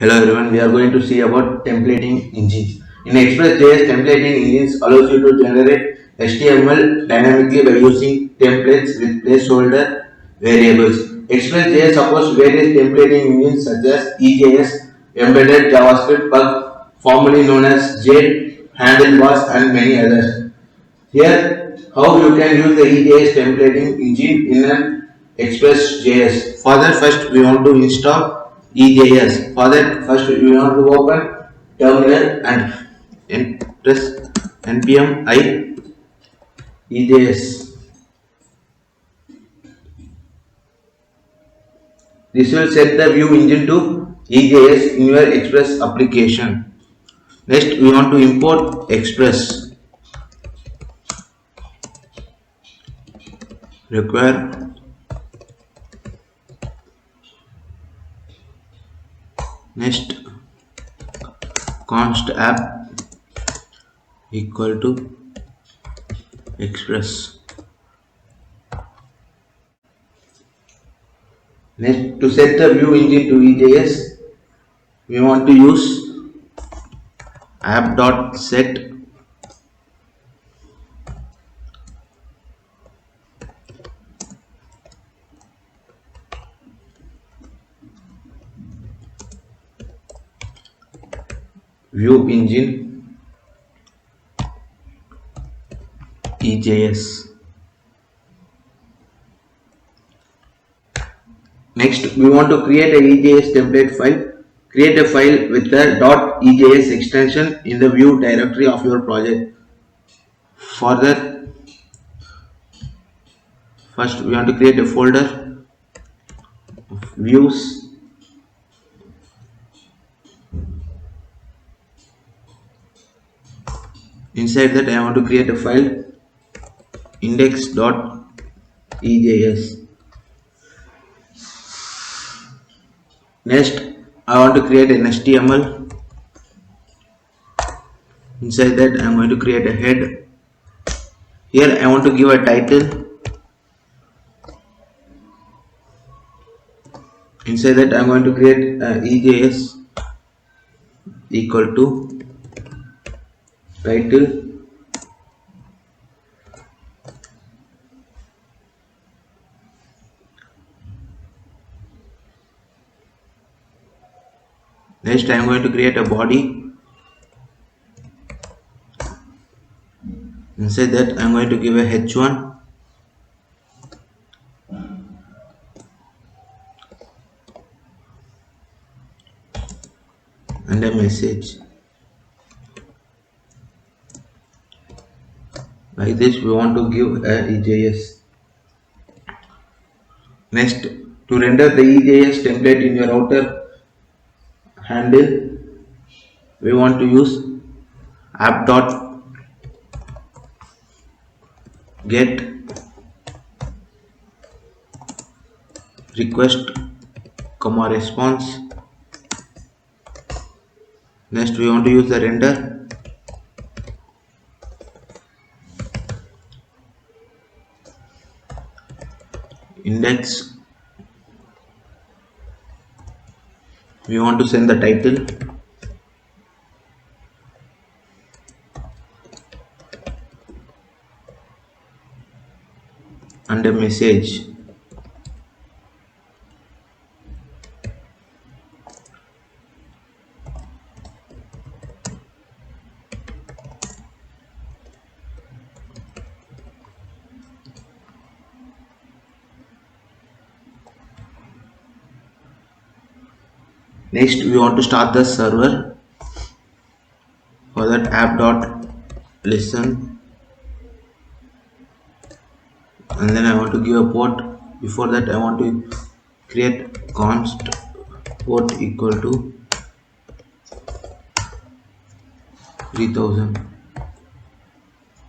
Hello everyone, we are going to see about templating engines. In Express.js, templating engines allows you to generate HTML dynamically by using templates with placeholder variables. Express.js supports various templating engines such as EJS, embedded JavaScript bug, formerly known as Jade, handlebars, and many others. Here, how you can use the EJS templating engine in an Express.js. For that, first we want to install EJS. For that, first we want to open terminal and press npm I EJS. This will set the view engine to EJS in your Express application. Next, we want to import Express. Require next const app equal to Express. Next, to set the view engine to EJS, we want to use app.set view engine EJS. Next, we want to create a EJS template file. Create a file with the .ejs extension in the view directory of your project. For that, first we want to create a folder of views. Inside that, I want to create a file index.ejs. Next, I want to create an HTML. Inside that, I am going to create a head. Here, I want to give a title. Inside that, I am going to create EJS equal to title. Next, I am going to create a body. Inside that, I am going to give a h1 and a message. Like this, we want to give a EJS. Next, to render the EJS template in your outer handle, we want to use app.get request comma response. Next, we want to use the render. Index. We want to send the title. And a message. Next, we want to start the server. For that, app.listen, and then I want to give a port. Before that, I want to create const port equal to 3000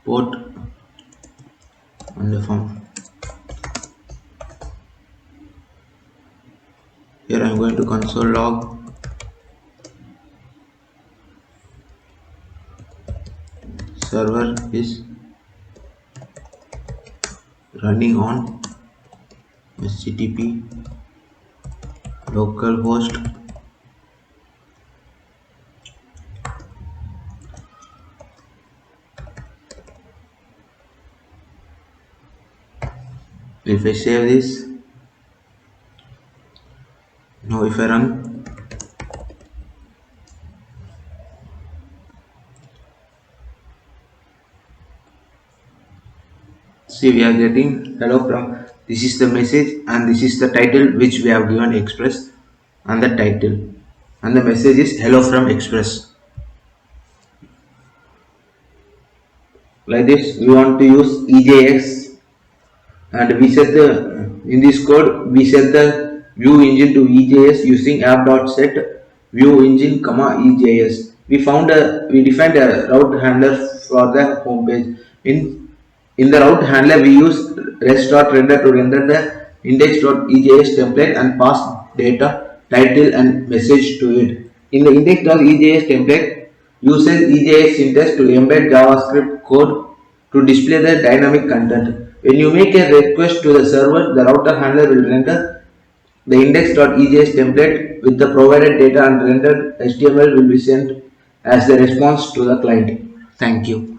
port on the form. Here I am going to console log server is running on HTTP localhost If I save this, now if I run, see we are getting hello from, this is the message and this is the title which we have given express, and the title and the message is hello from express. Like this we want to use EJX, and we set the, in this code we set the view engine to EJS using app.set view engine comma EJS. We defined a route handler for the home page. In the route handler we use rest.render to render the index.ejs template and pass data, title and message to it. In the index.ejs template, uses EJS syntax to embed JavaScript code to display the dynamic content. When you make a request to the server, the router handler will render the index.ejs template with the provided data, and rendered HTML will be sent as the response to the client. Thank you.